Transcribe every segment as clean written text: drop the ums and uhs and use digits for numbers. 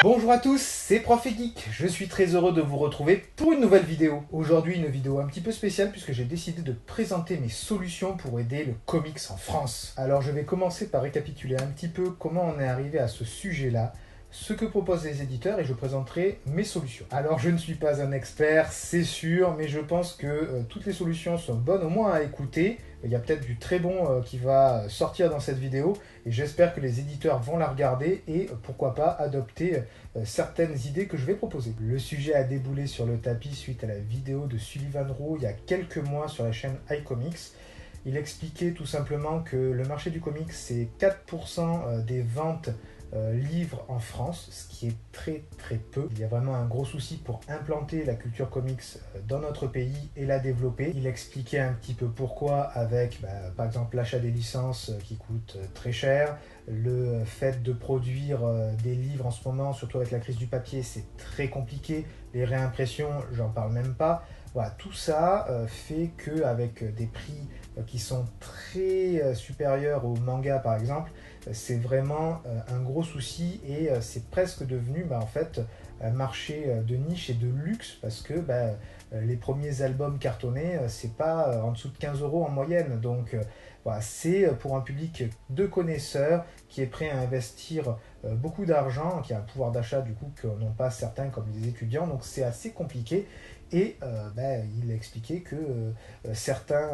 Bonjour à tous, c'est Prof et Geek. Je suis très heureux de vous retrouver pour une nouvelle vidéo. Aujourd'hui, une vidéo un petit peu spéciale puisque j'ai décidé de présenter mes solutions pour aider le comics en France. Alors, je vais commencer par récapituler un petit peu comment on est arrivé à ce sujet-là, ce que proposent les éditeurs et je présenterai mes solutions. Alors, je ne suis pas un expert, c'est sûr, mais je pense que toutes les solutions sont bonnes au moins à écouter. Il y a peut-être du très bon qui va sortir dans cette vidéo et j'espère que les éditeurs vont la regarder et pourquoi pas adopter certaines idées que je vais proposer. Le sujet a déboulé sur le tapis suite à la vidéo de Sullivan Rowe il y a quelques mois sur la chaîne iComics. Il expliquait tout simplement que le marché du comics, c'est 4% des ventes livres en France, ce qui est très très peu. Il y a vraiment un gros souci pour implanter la culture comics dans notre pays et la développer. Il expliquait un petit peu pourquoi avec par exemple l'achat des licences qui coûtent très cher, le fait de produire des livres en ce moment, surtout avec la crise du papier, c'est très compliqué. Les réimpressions, j'en parle même pas. Voilà, tout ça fait qu'avec des prix qui sont très supérieurs au manga par exemple, c'est vraiment un gros souci et c'est presque devenu en fait un marché de niche et de luxe parce que les premiers albums cartonnés, c'est pas en dessous de 15 euros en moyenne. Donc voilà, c'est pour un public de connaisseurs qui est prêt à investir beaucoup d'argent, qui a un pouvoir d'achat du coup que n'ont pas certains comme les étudiants. Donc c'est assez compliqué. Et il a expliqué que certains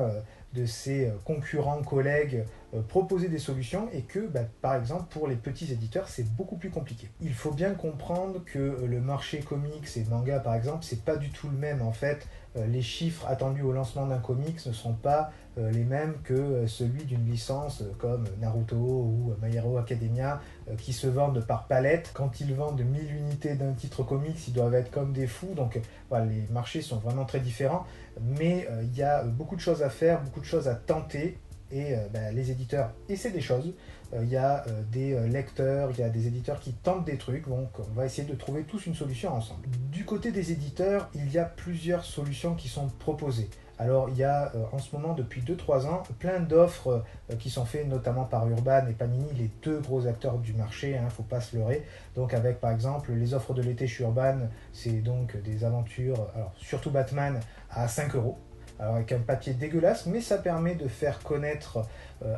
de ses concurrents, collègues proposaient des solutions et que, par exemple, pour les petits éditeurs, c'est beaucoup plus compliqué. Il faut bien comprendre que le marché comics et manga, par exemple, c'est pas du tout le même. En fait, les chiffres attendus au lancement d'un comics ne sont pas les mêmes que celui d'une licence comme Naruto ou My Hero Academia qui se vendent par palette. Quand ils vendent 1000 unités d'un titre comics, ils doivent être comme des fous. Donc voilà, les marchés sont vraiment très différents. Mais il y a beaucoup de choses à faire, beaucoup de choses à tenter. Et les éditeurs essaient des choses. Il y a des lecteurs, il y a des éditeurs qui tentent des trucs. Donc on va essayer de trouver tous une solution ensemble. Du côté des éditeurs, il y a plusieurs solutions qui sont proposées. Alors il y a en ce moment depuis 2-3 ans plein d'offres qui sont faites notamment par Urban et Panini, les deux gros acteurs du marché, il ne faut pas se leurrer. Donc avec par exemple les offres de l'été chez Urban, c'est donc des aventures, alors surtout Batman à 5 euros. Alors avec un papier dégueulasse, mais ça permet de faire connaître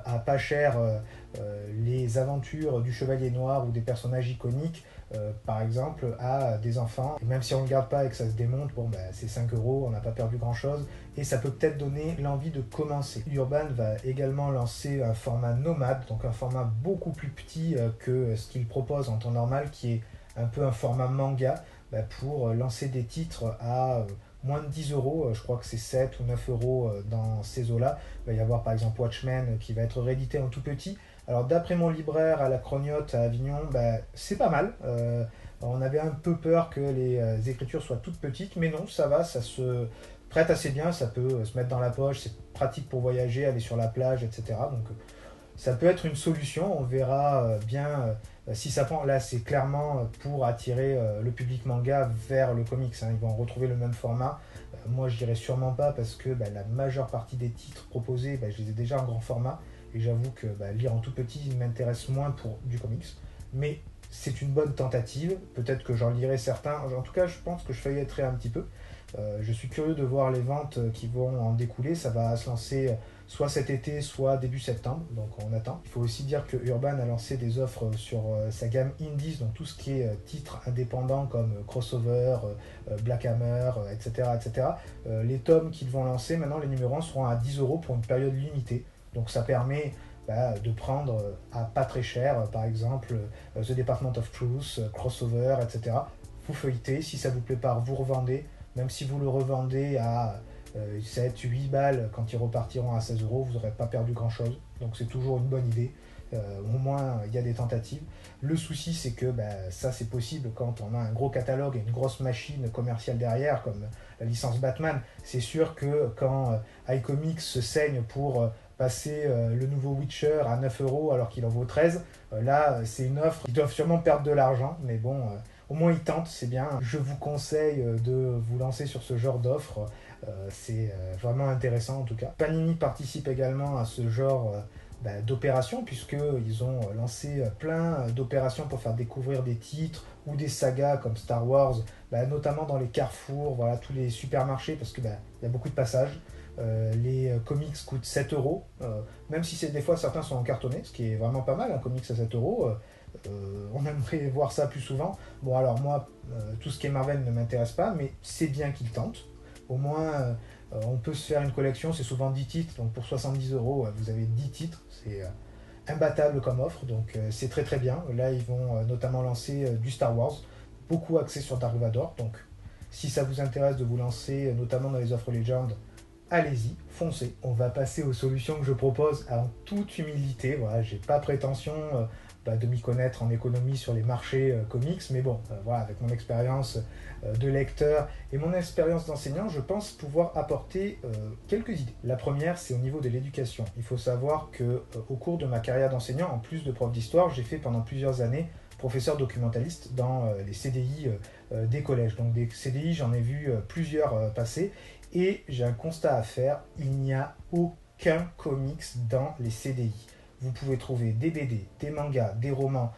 à pas cher les aventures du Chevalier Noir ou des personnages iconiques, par exemple, à des enfants. Et même si on ne le garde pas et que ça se démonte, c'est 5 euros, on n'a pas perdu grand-chose, et ça peut peut-être donner l'envie de commencer. Urban va également lancer un format nomade, donc un format beaucoup plus petit que ce qu'il propose en temps normal, qui est un peu un format manga, pour lancer des titres à moins de 10 euros, je crois que c'est 7 ou 9 euros dans ces eaux-là. Il va y avoir par exemple Watchmen qui va être réédité en tout petit. Alors d'après mon libraire à la Crognotte à Avignon, c'est pas mal. On avait un peu peur que les écritures soient toutes petites, mais non, ça va, ça se prête assez bien, ça peut se mettre dans la poche, c'est pratique pour voyager, aller sur la plage, etc. Donc ça peut être une solution, on verra bien si ça prend. Là, c'est clairement pour attirer le public manga vers le comics. Ils vont retrouver le même format. Moi, je dirais sûrement pas parce que la majeure partie des titres proposés, je les ai déjà en grand format. Et j'avoue que lire en tout petit m'intéresse moins pour du comics. Mais c'est une bonne tentative. Peut-être que j'en lirai certains. En tout cas, je pense que je feuilletterai un petit peu. Je suis curieux de voir les ventes qui vont en découler. Ça va se lancer soit cet été, soit début septembre. Donc on attend. Il faut aussi dire que Urban a lancé des offres sur sa gamme Indies, donc tout ce qui est titres indépendants comme Crossover, Black Hammer, etc. etc. Les tomes qu'ils vont lancer, maintenant les numéros 1 seront à 10 euros pour une période limitée. Donc ça permet de prendre à pas très cher, par exemple The Department of Truth, Crossover, etc. Vous feuilletez, si ça vous plaît pas, vous revendez. Même si vous le revendez à 7, 8 balles, quand ils repartiront à 16 euros, vous n'aurez pas perdu grand chose. Donc c'est toujours une bonne idée. Au moins, il y a des tentatives. Le souci, c'est que ça, c'est possible quand on a un gros catalogue et une grosse machine commerciale derrière, comme la licence Batman. C'est sûr que quand iComics se saigne pour passer le nouveau Witcher à 9 euros alors qu'il en vaut 13, là, c'est une offre. Ils doivent sûrement perdre de l'argent, mais bon, au moins ils tentent, c'est bien. Je vous conseille de vous lancer sur ce genre d'offre. C'est vraiment intéressant en tout cas. Panini participe également à ce genre d'opérations, puisqu'ils ont lancé plein d'opérations pour faire découvrir des titres ou des sagas comme Star Wars, notamment dans les carrefours, voilà, tous les supermarchés, parce qu'il y a beaucoup de passages. Les comics coûtent 7 euros, même si des fois certains sont en cartonné, ce qui est vraiment pas mal, un comics à 7 euros. On aimerait voir ça plus souvent. Bon, alors moi, tout ce qui est Marvel ne m'intéresse pas, mais c'est bien qu'ils tentent. Au moins, on peut se faire une collection, c'est souvent 10 titres, donc pour 70 euros, vous avez 10 titres, c'est imbattable comme offre, donc c'est très très bien. Là, ils vont notamment lancer du Star Wars, beaucoup axé sur Dark Vador, donc si ça vous intéresse de vous lancer, notamment dans les offres Legend, allez-y, foncez. On va passer aux solutions que je propose en toute humilité. Voilà, j'ai pas prétention de m'y connaître en économie sur les marchés comics, mais bon, voilà, avec mon expérience de lecteur et mon expérience d'enseignant, je pense pouvoir apporter quelques idées. La première, c'est au niveau de l'éducation. Il faut savoir que au cours de ma carrière d'enseignant, en plus de prof d'histoire, j'ai fait pendant plusieurs années professeur documentaliste dans les CDI des collèges. Donc des CDI, j'en ai vu plusieurs passer. Et j'ai un constat à faire, il n'y a aucun comics dans les CDI. Vous pouvez trouver des BD, des mangas, des romans,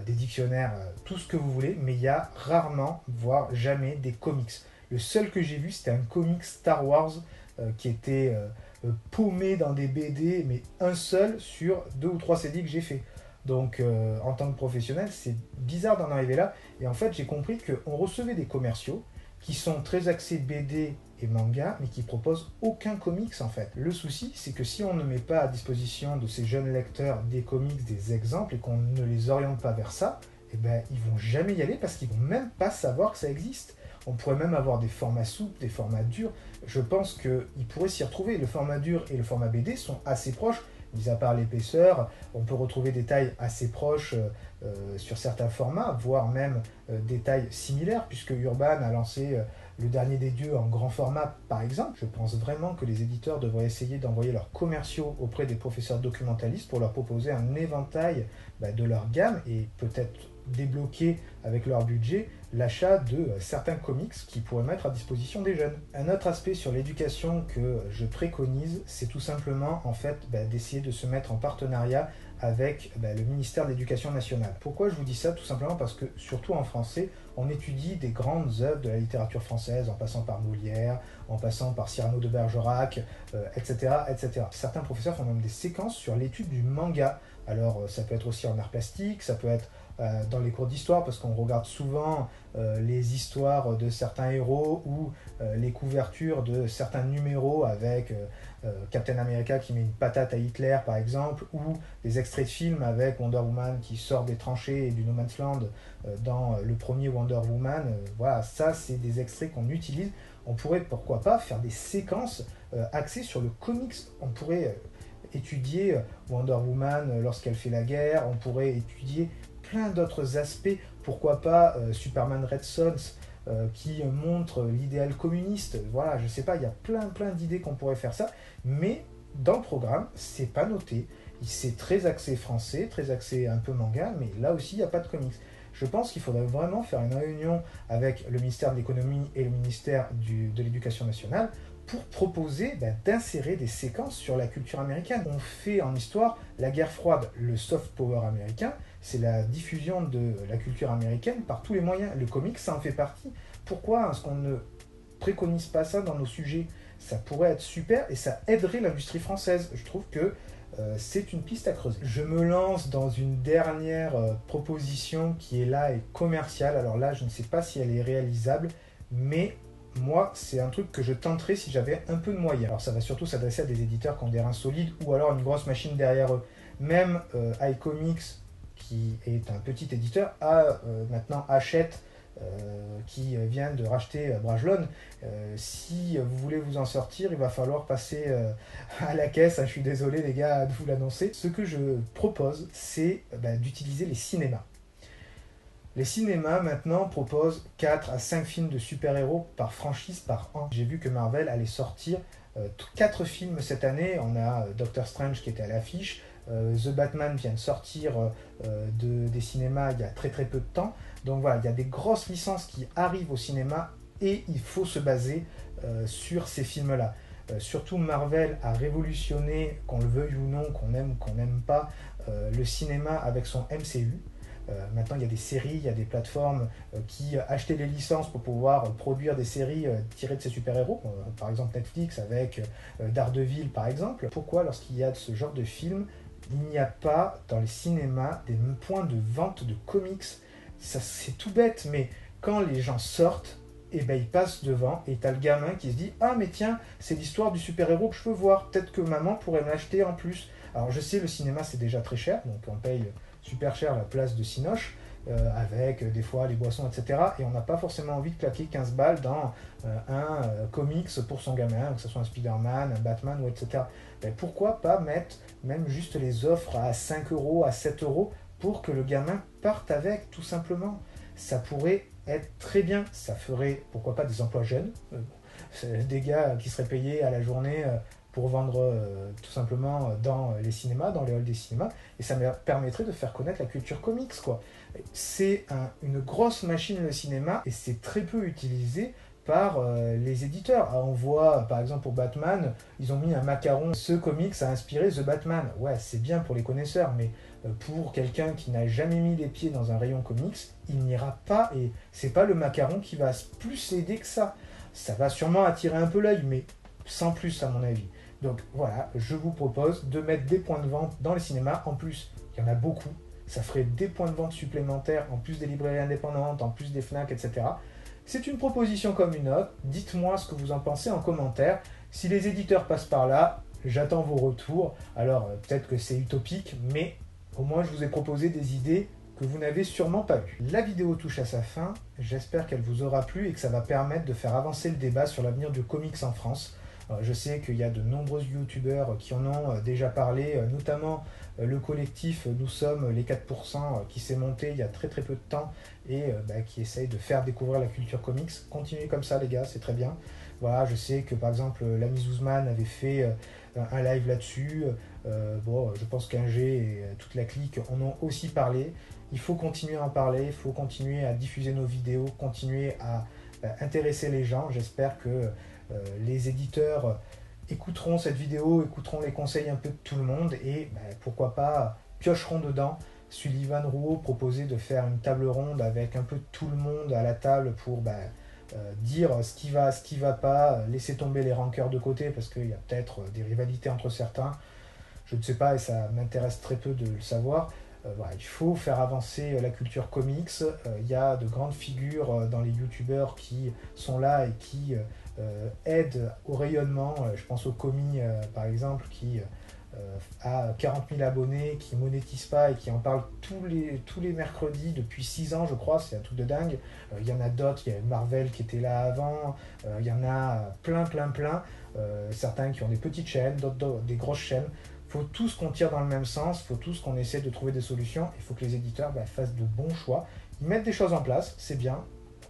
des dictionnaires, tout ce que vous voulez, mais il y a rarement, voire jamais, des comics. Le seul que j'ai vu, c'était un comic Star Wars qui était paumé dans des BD, mais un seul sur 2 ou 3 CD que j'ai fait. Donc en tant que professionnel, c'est bizarre d'en arriver là. Et en fait, j'ai compris qu'on recevait des commerciaux qui sont très axés BD et manga, mais qui proposent aucun comics en fait. Le souci, c'est que si on ne met pas à disposition de ces jeunes lecteurs des comics, des exemples, et qu'on ne les oriente pas vers ça, eh ben, ils vont jamais y aller parce qu'ils vont même pas savoir que ça existe. On pourrait même avoir des formats souples, des formats durs. Je pense qu'ils pourraient s'y retrouver. Le format dur et le format BD sont assez proches, mis à part l'épaisseur. On peut retrouver des tailles assez proches sur certains formats, voire même des tailles similaires, puisque Urban a lancé le dernier des dieux en grand format, par exemple. Je pense vraiment que les éditeurs devraient essayer d'envoyer leurs commerciaux auprès des professeurs documentalistes pour leur proposer un éventail de leur gamme et peut-être débloquer avec leur budget l'achat de certains comics qui pourraient mettre à disposition des jeunes. Un autre aspect sur l'éducation que je préconise, c'est tout simplement en fait d'essayer de se mettre en partenariat avec le ministère de l'Éducation nationale. Pourquoi je vous dis ça? Tout simplement parce que, surtout en français, on étudie des grandes œuvres de la littérature française, en passant par Molière, en passant par Cyrano de Bergerac, etc., etc. Certains professeurs font même des séquences sur l'étude du manga. Alors, ça peut être aussi en art plastique, ça peut être dans les cours d'histoire, parce qu'on regarde souvent les histoires de certains héros ou les couvertures de certains numéros avec Captain America qui met une patate à Hitler par exemple, ou des extraits de films avec Wonder Woman qui sort des tranchées et du No Man's Land dans le premier Wonder Woman. Voilà, ça c'est des extraits qu'on utilise. On pourrait pourquoi pas faire des séquences axées sur le comics. On pourrait étudier Wonder Woman lorsqu'elle fait la guerre, on pourrait étudier plein d'autres aspects, pourquoi pas Superman Red Son's qui montre l'idéal communiste. Voilà, je sais pas, il y a plein d'idées qu'on pourrait faire ça, mais dans le programme, c'est pas noté. C'est très axé français, très axé un peu manga, mais là aussi, il n'y a pas de comics. Je pense qu'il faudrait vraiment faire une réunion avec le ministère de l'économie et le ministère de l'éducation nationale pour proposer d'insérer des séquences sur la culture américaine. On fait en histoire la guerre froide, le soft power américain, c'est la diffusion de la culture américaine par tous les moyens. Le comics, ça en fait partie. Pourquoi est-ce qu'on ne préconise pas ça dans nos sujets? Ça pourrait être super et ça aiderait l'industrie française. Je trouve que c'est une piste à creuser. Je me lance dans une dernière proposition qui est là et commerciale. Alors là, je ne sais pas si elle est réalisable, mais moi, c'est un truc que je tenterais si j'avais un peu de moyens. Alors ça va surtout s'adresser à des éditeurs qui ont des reins solides ou alors une grosse machine derrière eux. Même iComics, qui est un petit éditeur, maintenant Hachette, qui vient de racheter Brajlon. Si vous voulez vous en sortir, il va falloir passer à la caisse. Je suis désolé les gars de vous l'annoncer. Ce que je propose, c'est d'utiliser les cinémas. Les cinémas maintenant proposent 4 à 5 films de super-héros par franchise par an. J'ai vu que Marvel allait sortir 4 films cette année. On a Doctor Strange qui était à l'affiche. The Batman vient de sortir des cinémas il y a très peu de temps. Donc voilà, il y a des grosses licences qui arrivent au cinéma et il faut se baser sur ces films-là. surtout Marvel a révolutionné, qu'on le veuille ou non, qu'on aime ou qu'on n'aime pas, le cinéma avec son MCU. Maintenant, il y a des séries, il y a des plateformes qui achetaient les licences pour pouvoir produire des séries tirées de ces super-héros. Par exemple, Netflix avec Daredevil, par exemple. Pourquoi, lorsqu'il y a ce genre de film, il n'y a pas dans les cinémas des points de vente de comics? Ça, c'est tout bête, mais quand les gens sortent, et ben ils passent devant et t'as le gamin qui se dit « Ah mais tiens, c'est l'histoire du super-héros que je peux voir, peut-être que maman pourrait me l'acheter en plus. » Alors je sais, le cinéma c'est déjà très cher, donc on paye super cher la place de Cinoche, avec des fois les boissons, etc. Et on n'a pas forcément envie de claquer 15 balles dans un comics pour son gamin, que ce soit un Spider-Man, un Batman, ou etc. Ben, pourquoi pas mettre même juste les offres à 5 euros, à 7 euros, pour que le gamin parte avec, tout simplement. Ça pourrait être très bien, ça ferait, pourquoi pas, des emplois jeunes, des gars qui seraient payés à la journée pour vendre tout simplement dans les cinémas, dans les halls des cinémas, et ça me permettrait de faire connaître la culture comics, quoi. C'est une grosse machine, le cinéma, et c'est très peu utilisé par les éditeurs. Alors, on voit, par exemple, pour Batman, ils ont mis un macaron. Ce comics a inspiré The Batman. Ouais, c'est bien pour les connaisseurs, mais pour quelqu'un qui n'a jamais mis les pieds dans un rayon comics, il n'ira pas, et c'est pas le macaron qui va plus l'aider que ça. Ça va sûrement attirer un peu l'œil, mais sans plus, à mon avis. Donc voilà, je vous propose de mettre des points de vente dans les cinémas. En plus, il y en a beaucoup. Ça ferait des points de vente supplémentaires, en plus des librairies indépendantes, en plus des FNAC, etc. C'est une proposition comme une autre. Dites-moi ce que vous en pensez en commentaire. Si les éditeurs passent par là, j'attends vos retours. Alors peut-être que c'est utopique, mais au moins je vous ai proposé des idées que vous n'avez sûrement pas vues. La vidéo touche à sa fin. J'espère qu'elle vous aura plu et que ça va permettre de faire avancer le débat sur l'avenir du comics en France. Je sais qu'il y a de nombreux youtubeurs qui en ont déjà parlé, notamment le collectif Nous sommes les 4% qui s'est monté il y a très peu de temps et qui essaye de faire découvrir la culture comics. Continuez comme ça les gars, c'est très bien. Voilà, je sais que par exemple l'ami Zouzman avait fait un live là-dessus. Bon, je pense qu'Ingé et toute la clique en ont aussi parlé. Il faut continuer à en parler, il faut continuer à diffuser nos vidéos, continuer à intéresser les gens. J'espère que les éditeurs écouteront cette vidéo, écouteront les conseils un peu de tout le monde et pourquoi pas piocheront dedans. Sullivan Rouault proposait de faire une table ronde avec un peu tout le monde à la table pour dire ce qui va pas, laisser tomber les rancœurs de côté parce qu'il y a peut-être des rivalités entre certains. Je ne sais pas et ça m'intéresse très peu de le savoir. Voilà, il faut faire avancer la culture comics. Il y a de grandes figures dans les youtubeurs qui sont là et qui aident au rayonnement. Je pense au Comi par exemple qui a 40 000 abonnés, qui monétise pas et qui en parle tous les mercredis depuis 6 ans je crois, c'est un truc de dingue. Il y en a d'autres, il y a Marvel qui était là avant, il y en a plein. Certains qui ont des petites chaînes, d'autres des grosses chaînes. Il faut tous qu'on tire dans le même sens, il faut tous qu'on essaie de trouver des solutions, il faut que les éditeurs fassent de bons choix. Ils mettent des choses en place, c'est bien,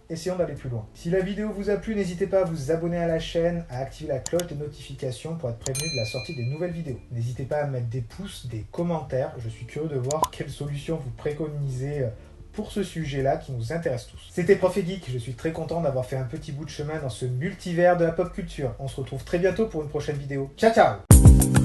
essayons d'aller plus loin. Si la vidéo vous a plu, n'hésitez pas à vous abonner à la chaîne, à activer la cloche des notifications pour être prévenu de la sortie des nouvelles vidéos. N'hésitez pas à mettre des pouces, des commentaires, je suis curieux de voir quelles solutions vous préconisez pour ce sujet-là qui nous intéresse tous. C'était Prof et Geek, je suis très content d'avoir fait un petit bout de chemin dans ce multivers de la pop culture. On se retrouve très bientôt pour une prochaine vidéo. Ciao ciao!